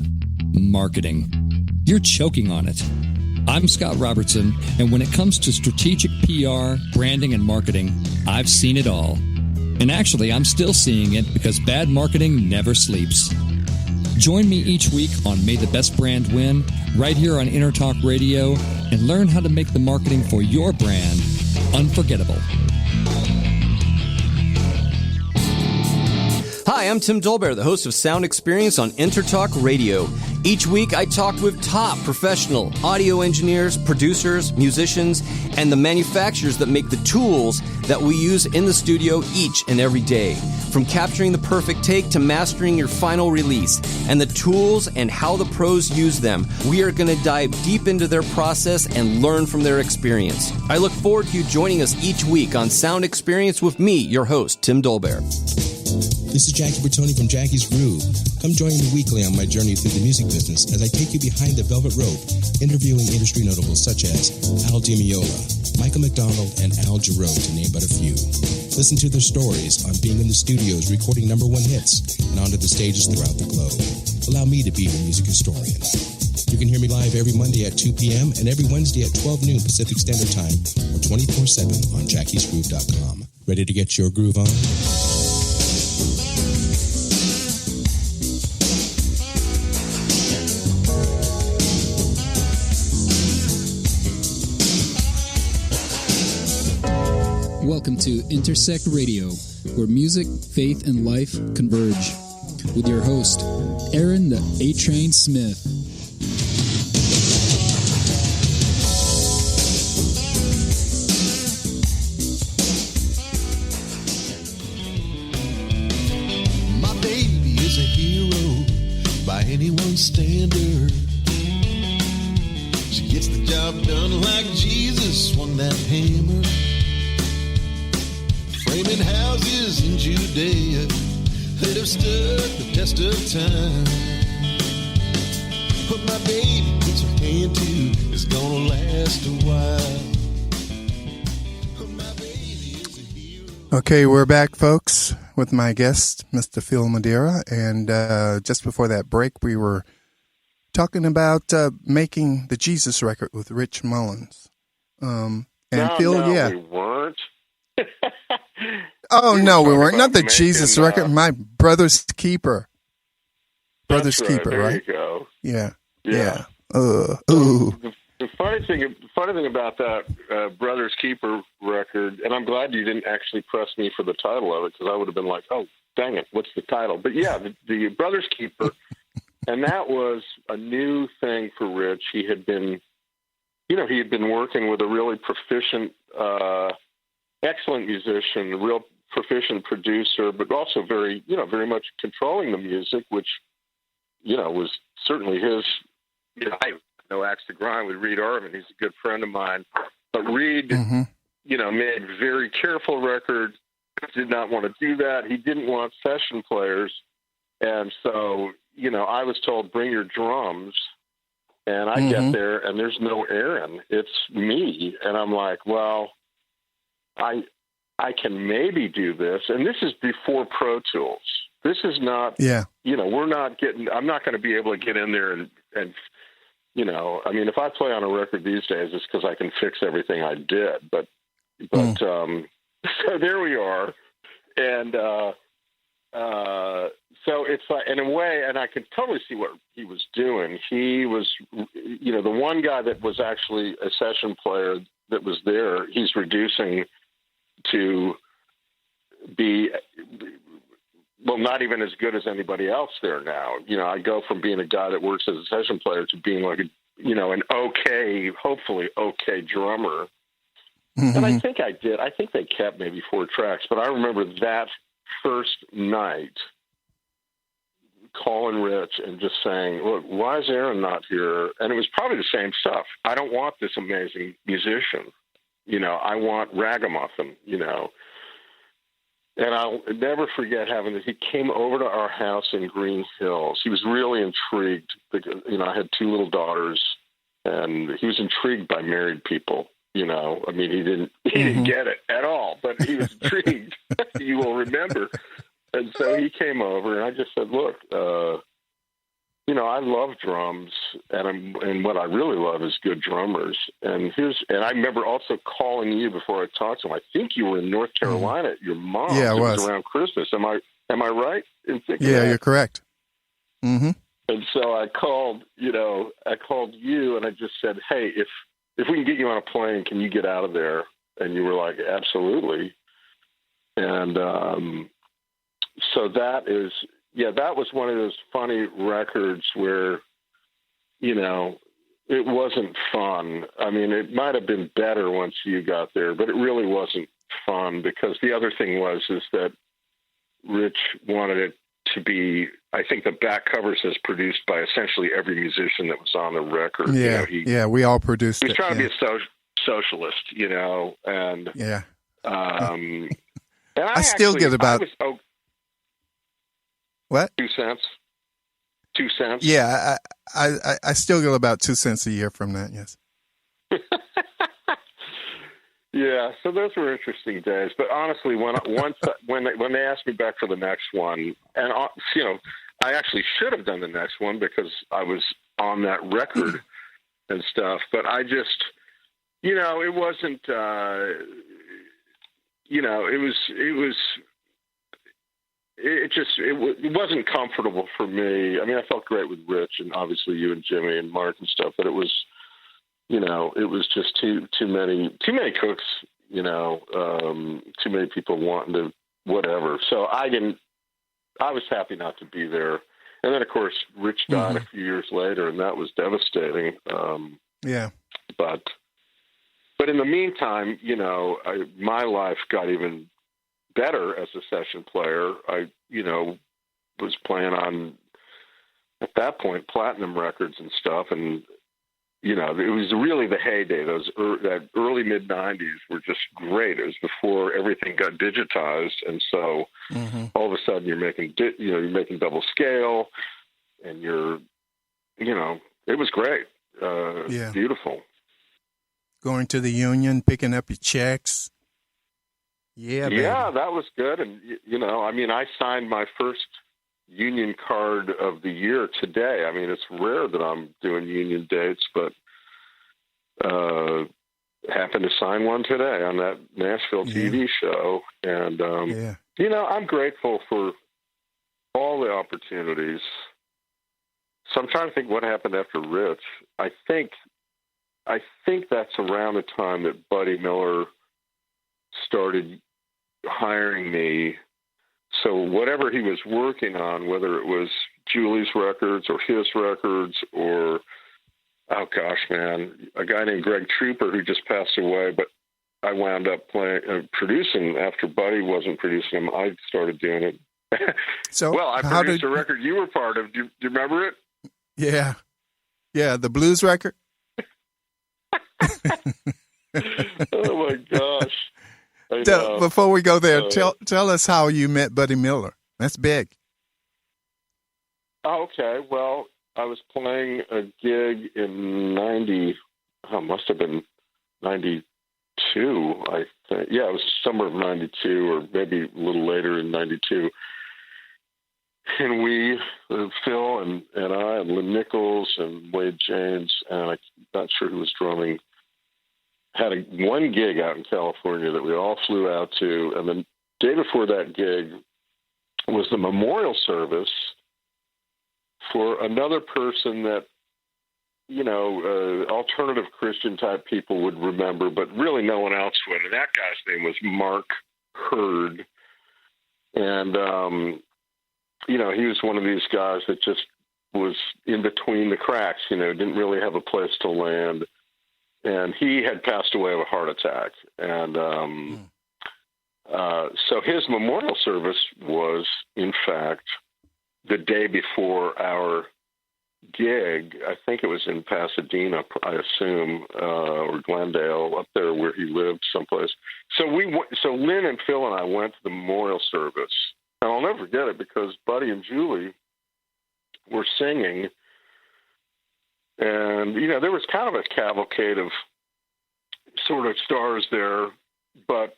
Marketing. You're choking on it. I'm Scott Robertson, and when it comes to strategic PR, branding, and marketing, I've seen it all. And actually, I'm still seeing it because bad marketing never sleeps. Join me each week on May the Best Brand Win, right here on Intertalk Radio, and learn how to make the marketing for your brand unforgettable. Hi, I'm Tim Dolbear, the host of Sound Experience on Intertalk Radio. Each week, I talk with top professional audio engineers, producers, musicians, and the manufacturers that make the tools that we use in the studio each and every day. From capturing the perfect take to mastering your final release, and the tools and how the pros use them, we are going to dive deep into their process and learn from their experience. I look forward to you joining us each week on Sound Experience with me, your host, Tim Dolbear. This is Jackie Bertoni from Jackie's Groove. Come join me weekly on my journey through the music business as I take you behind the velvet rope, interviewing industry notables such as Al DiMeola, Michael McDonald, and Al Jarreau, to name but a few. Listen to their stories on being in the studios recording #1 hits and onto the stages throughout the globe. Allow me to be your music historian. You can hear me live every Monday at 2 p.m. and every Wednesday at 12 noon Pacific Standard Time or 24/7 on jackiesgroove.com. Ready to get your groove on? welcome to Intersect Radio, where music, faith, and life converge. With your host, Aaron the A-Train Smith. My baby is a hero by anyone's standard. She gets the job done like Jesus swung that hammer. Framing houses in Judea that have stood the test of time. What my baby puts her hand to is gonna last a while. My baby is a hero. Okay, we're back, folks, with my guest, Mr. Phil Madeira. And just before that break, we were talking about making the Jesus record with Rich Mullins. And Phil, we weren't. Oh, no, we weren't. Not the making, Jesus record. My Brother's Keeper. Brother's That's right. Keeper, There right? You go. Yeah. Ooh. The funny thing about that Brothers Keeper record, and I'm glad you didn't actually press me for the title of it, because I would have been like, oh, dang it, what's the title? But yeah, the Brothers Keeper, and that was a new thing for Rich. He had been working with a really proficient, excellent musician, a real proficient producer, but also very much controlling the music, which, was certainly his, I have no axe to grind with Reed Arvin. He's a good friend of mine. But Reed, made very careful records, did not want to do that. He didn't want session players. And so, I was told, bring your drums. And I get there, and there's no Aaron. It's me. And I'm like, well, I can maybe do this. And this is before Pro Tools. This is not, I'm not going to be able to get in there and if I play on a record these days, it's because I can fix everything I did. But so there we are. And so it's like, in a way, and I could totally see what he was doing. He was, the one guy that was actually a session player that was there, he's reducing to be, well, not even as good as anybody else there now. I go from being a guy that works as a session player to being like, an hopefully okay drummer. And I think I did. I think they kept maybe 4 tracks, but I remember that first night calling Rich and just saying, look, why is Aaron not here? And it was probably the same stuff. I don't want this amazing musician. I want Ragamuffin, And I'll never forget he came over to our house in Green Hills. He was really intrigued because, I had 2 little daughters, and he was intrigued by married people. He didn't get it at all, but he was intrigued. You will remember. And so he came over, and I just said, look, I love drums, and what I really love is good drummers. And I remember also calling you before I talked to him. I think you were in North Carolina at your mom's. Yeah, it was around Christmas. Am I right in thinking that? You're correct. Mm-hmm. And so I called you, and I just said, hey, if we can get you on a plane, can you get out of there? And you were like, absolutely. And so that was one of those funny records where, it wasn't fun. I mean, it might have been better once you got there, but it really wasn't fun, because the other thing is that Rich wanted it to be, I think the back cover says produced by essentially every musician that was on the record. Yeah, we all produced it. He was trying to be a socialist, and yeah. And I still get about... What? 2 cents? 2 cents? Yeah, I still get about 2 cents a year from that, yes. Yeah, so those were interesting days. But honestly, when they asked me back for the next one, and I actually should have done the next one because I was on that record and stuff. But I just, it wasn't, it wasn't comfortable for me. I mean, I felt great with Rich and obviously you and Jimmy and Mark and stuff, but it was, it was just too many cooks, too many people wanting to whatever. So I was happy not to be there. And then, of course, Rich died a few years later, and that was devastating. But in the meantime, my life got even better as a session player. I, was playing on, at that point, platinum records and stuff. And, it was really the heyday. That early mid-'90s were just great. It was before everything got digitized. And so all of a sudden you're making double scale, and it was great. Beautiful. Going to the union, picking up your checks. Yeah, baby. Yeah, that was good. And, I signed my first union card of the year today. I mean, it's rare that I'm doing union dates, but happened to sign one today on that Nashville TV show. And, I'm grateful for all the opportunities. So I'm trying to think what happened after Rich. I think that's around the time that Buddy Miller started hiring me. So whatever he was working on, whether it was Julie's records or his records or, oh gosh, man, a guy named Greg Trooper who just passed away, but I wound up producing after Buddy wasn't producing them. I started doing it. So well, I produced a record you were part of. Do you remember it? Yeah. Yeah, the blues record. Oh my gosh. Before we go there, tell us how you met Buddy Miller. That's big. Okay. Well, I was playing a gig in must have been 92, I think. Yeah, it was summer of 92 or maybe a little later in 92. And we, Phil and I and Lynn Nichols and Wade James, and I'm not sure who was drumming, had one gig out in California that we all flew out to. And the day before that gig was the memorial service for another person that, alternative Christian type people would remember, but really no one else would. And that guy's name was Mark Hurd. And, he was one of these guys that just was in between the cracks, didn't really have a place to land. And he had passed away of a heart attack. And so his memorial service was, in fact, the day before our gig. I think it was in Pasadena, I assume, or Glendale, up there where he lived someplace. So Lynn and Phil and I went to the memorial service. And I'll never forget it because Buddy and Julie were singing. And, there was kind of a cavalcade of sort of stars there, but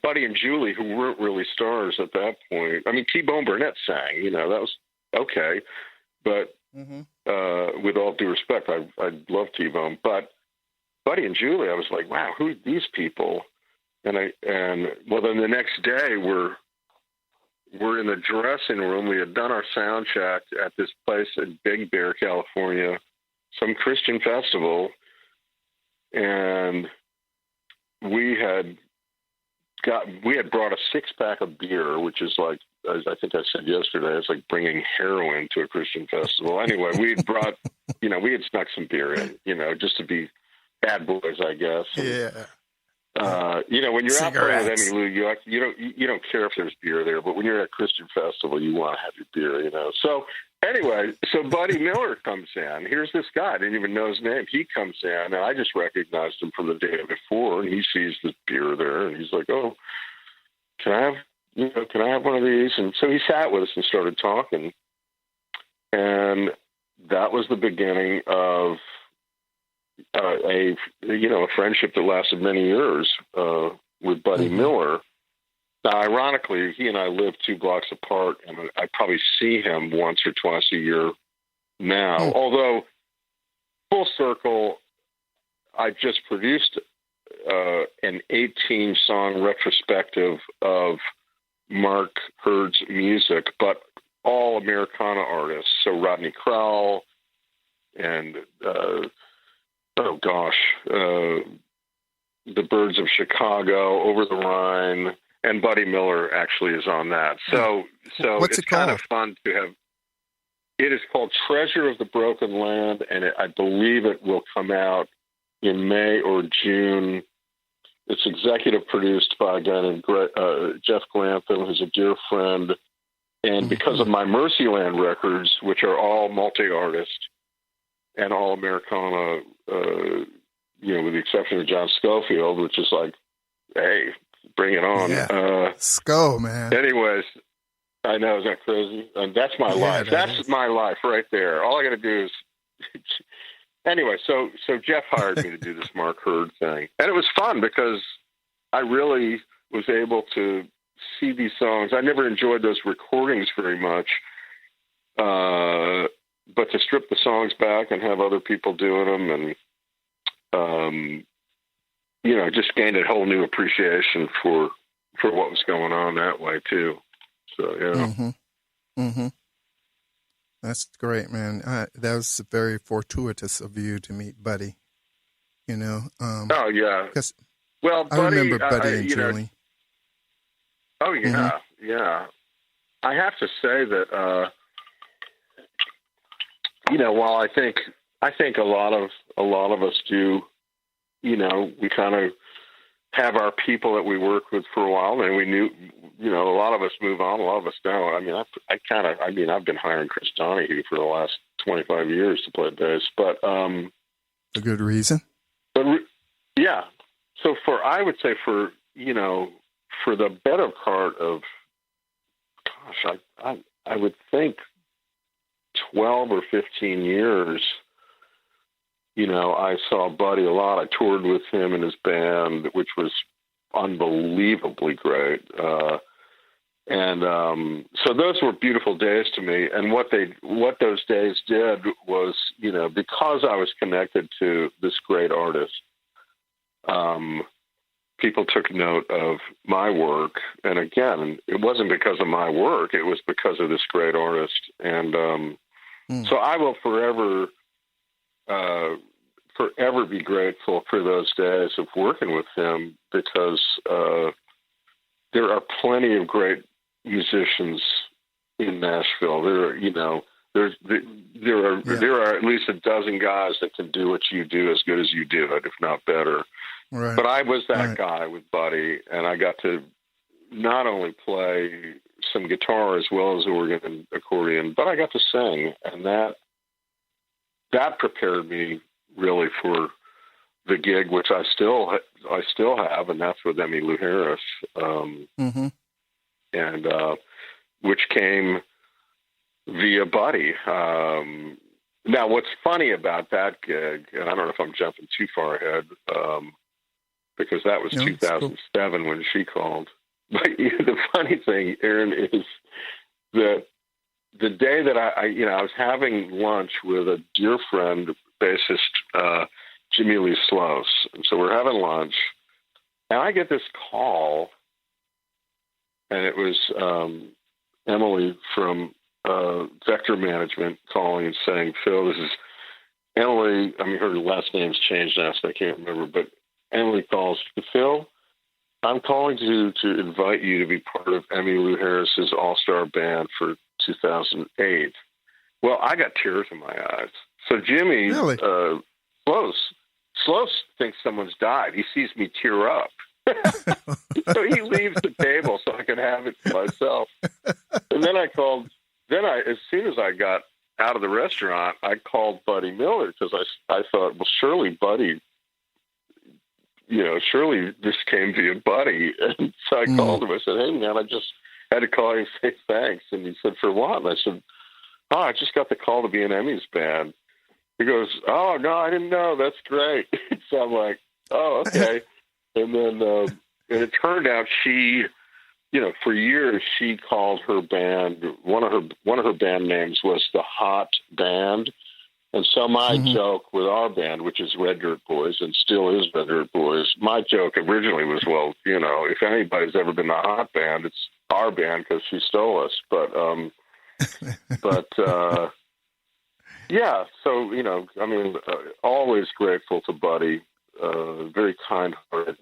Buddy and Julie, who weren't really stars at that point, I mean, T-Bone Burnett sang, that was okay. But with all due respect, I love T-Bone. But Buddy and Julie, I was like, wow, who are these people? And then the next day we're in the dressing room. We had done our sound check at this place in Big Bear, California, some Christian festival. And we had brought a 6-pack of beer, which is like, as I think I said yesterday, it's like bringing heroin to a Christian festival. Anyway, we had brought, we had snuck some beer in, just to be bad boys, I guess. Yeah. When you're out Cigarettes. playing with Emmylou, you don't care if there's beer there, but when you're at a Christian festival, you want to have your beer, So anyway, Buddy Miller comes in. Here's this guy. I didn't even know his name. He comes in, and I just recognized him from the day before, and he sees the beer there, and he's like, oh, can I have one of these? And so he sat with us and started talking, and that was the beginning of a friendship that lasted many years with Buddy Miller. Now, ironically, he and I live 2 blocks apart, and I probably see him once or twice a year now. Although, full circle, I just produced an 18-song retrospective of Mark Hurd's music, but all Americana artists. So Rodney Crowell and the Birds of Chicago, Over the Rhine, and Buddy Miller actually is on that. So What's it's it called? kind of fun to have. It is called Treasure of the Broken Land, and I believe it will come out in May or June. It's executive produced by a guy named Jeff Glantham, who's a dear friend. And because of my Mercyland records, which are all multi-artist and all Americana, with the exception of John Schofield, which is like, hey, bring it on. Yeah. Sco, man. Anyways, I know, isn't that crazy? And that's my life. That's my life right there. All I got to do is... Anyway, so Jeff hired me to do this Mark Hurd thing. And it was fun because I really was able to see these songs. I never enjoyed those recordings very much. But to strip the songs back and have other people doing them and, just gained a whole new appreciation for what was going on that way too. So, yeah. That's great, man. That was very fortuitous of you to meet Buddy. Oh yeah. Well, Buddy, I remember Buddy and Julie. Oh yeah, yeah. I have to say that while I think a lot of us do, we kind of have our people that we work with for a while, and we knew, a lot of us move on, a lot of us don't. I mean, I've been hiring Chris Donahue for the last 25 years to play bass, but a good reason. But yeah, so I would say for the better part of, I would think 12 or 15 years. I saw Buddy a lot. I toured with him and his band, which was unbelievably great. So those were beautiful days to me. And what those days did was, because I was connected to this great artist, people took note of my work. And again, it wasn't because of my work. It was because of this great artist. And so I will forever be grateful for those days of working with him, because there are plenty of great musicians in Nashville. There are at least a dozen guys that can do what you do as good as you do it, if not better. Right. But I was that guy with Buddy, and I got to not only play some guitar as well as organ and accordion, but I got to sing, and that prepared me really for the gig, which I still have, and that's with Emmylou Harris, and which came via Buddy. Now, what's funny about that gig, and I don't know if I'm jumping too far ahead, because that was 2007 when she called. But the funny thing, Aaron, is that the day that I was having lunch with a dear friend, bassist Jimmy Lee Sloas, and so we're having lunch, and I get this call, and it was Emily from Vector Management calling and saying, "Phil, this is Emily." I mean, her last name's changed now, so I can't remember, but Emily calls, "Phil, I'm calling to invite you to be part of Emmylou Harris's All-Star Band for 2008. Well, I got tears in my eyes. So Jimmy, really? Sloas thinks someone's died. He sees me tear up. So he leaves the table so I can have it to myself. And then as soon as I got out of the restaurant, I called Buddy Miller, because I thought, well, surely Buddy, surely this came via Buddy. And so I called him. I said, "Hey, man, I just had to call you and say thanks." And he said, "For what?" And I said, I just got the call to be in Emmy's band." He goes, "Oh, no, I didn't know. That's great." So I'm like, "Oh, okay." And then and it turned out she, for years she called her band, one of her band names was the Hot Band. And so my joke with our band, which is Red Dirt Boys and still is Red Dirt Boys, my joke originally was, well, if anybody's ever been the Hot Band, it's our band because she stole us. But yeah, so, always grateful to Buddy, very kind-hearted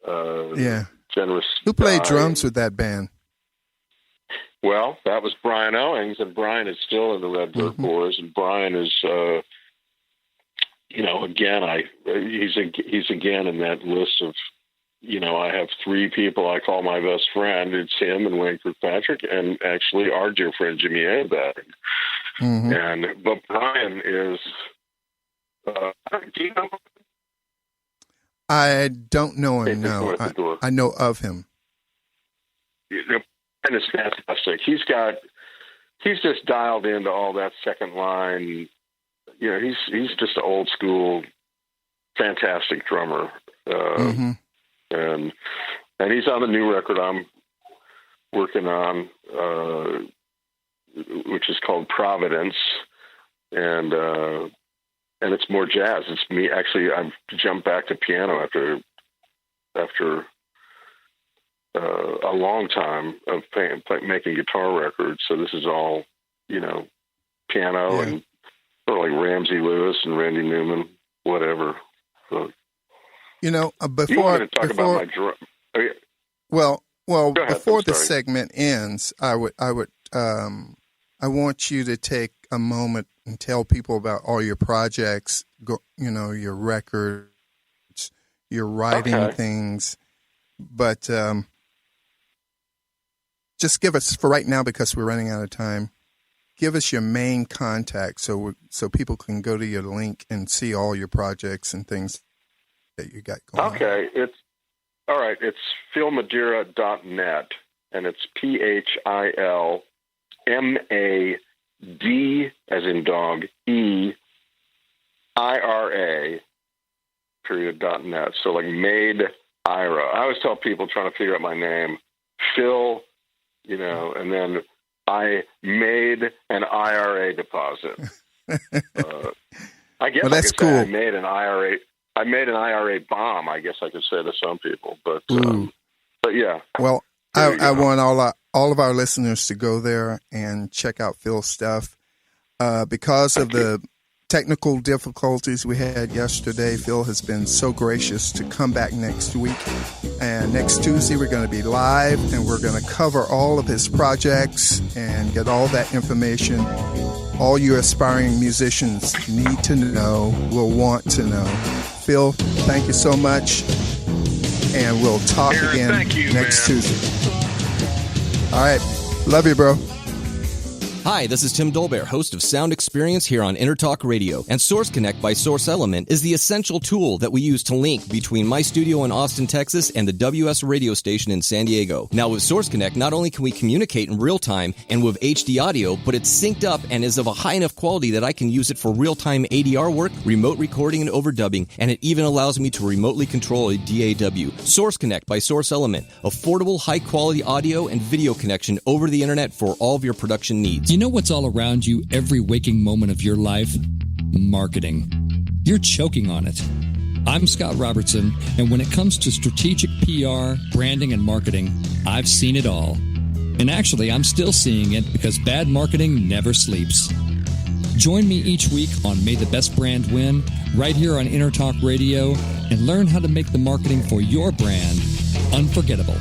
generous. Who played guy. drums with that band? Well, that was Brian Owings, and Brian is still in the Redbird Boys, and Brian is, again, he's again in that list of, I have three people I call my best friend. It's him and Wayne Kirkpatrick, and actually our dear friend Jimmy Abad. But Brian is, do you know? I don't know him. No, I know of him. And it's fantastic. He's just dialed into all that second line. He's just an old school, fantastic drummer. And he's on the new record I'm working on, which is called Providence. And it's more jazz. It's me. Actually, I've jumped back to piano after a long time of making guitar records. So this is all, piano and sort of like Ramsey Lewis and Randy Newman, whatever. So, before talk about my drum. Well, ahead, before the segment ends, I want you to take a moment and tell people about all your projects, your records, your writing things, but just give us, for right now, because we're running out of time, give us your main contact so people can go to your link and see all your projects and things that you got going on. Okay, it's all right. It's philmadeira.net, and it's PhilMad as in dog EIRA.net. So like made IRA. I always tell people trying to figure out my name, Phil, and then I made an IRA deposit. I guess that's cool. I made an IRA bomb. I guess I could say to some people, but yeah. Well, I want all of our listeners to go there and check out Phil's stuff. Because of the technical difficulties we had yesterday, Phil has been so gracious to come back next week. And next Tuesday, we're going to be live, and we're going to cover all of his projects and get all that information all you aspiring musicians need to know, will want to know. Phil, thank you so much, and we'll talk again next Tuesday. All right. Love you, bro. Hi, this is Tim Dolbear, host of Sound Experience here on Intertalk Radio. And Source Connect by Source Element is the essential tool that we use to link between my studio in Austin, Texas, and the WS radio station in San Diego. Now, with Source Connect, not only can we communicate in real time and with HD audio, but it's synced up and is of a high enough quality that I can use it for real-time ADR work, remote recording, and overdubbing, and it even allows me to remotely control a DAW. Source Connect by Source Element. Affordable, high-quality audio and video connection over the internet for all of your production needs. You know what's all around you every waking moment of your life? Marketing. You're choking on it. I'm Scott Robertson, and when it comes to strategic PR, branding, and marketing, I've seen it all. And actually, I'm still seeing it because bad marketing never sleeps. Join me each week on May the Best Brand Win, right here on Intertalk Radio, and learn how to make the marketing for your brand unforgettable.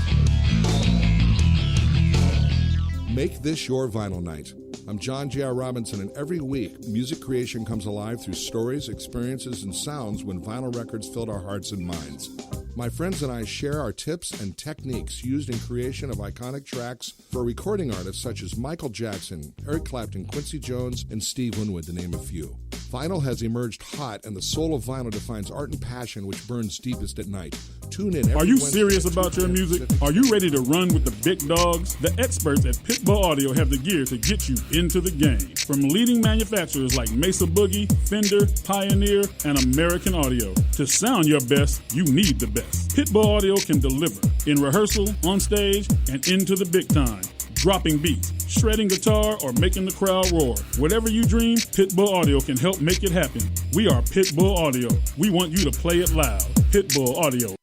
Make this your vinyl night. I'm John J.R. Robinson, and every week, music creation comes alive through stories, experiences, and sounds when vinyl records filled our hearts and minds. My friends and I share our tips and techniques used in creation of iconic tracks for recording artists such as Michael Jackson, Eric Clapton, Quincy Jones, and Steve Winwood, to name a few. Vinyl has emerged hot, and the soul of vinyl defines art and passion which burns deepest at night. Tune in. Are you serious about your music? Are you ready to run with the big dogs? The experts at Pitbull Audio have the gear to get you into the game. From leading manufacturers like Mesa Boogie, Fender, Pioneer, and American Audio. To sound your best, you need the best. Pitbull Audio can deliver in rehearsal, on stage, and into the big time. Dropping beats, shredding guitar, or making the crowd roar. Whatever you dream, Pitbull Audio can help make it happen. We are Pitbull Audio. We want you to play it loud. Pitbull Audio.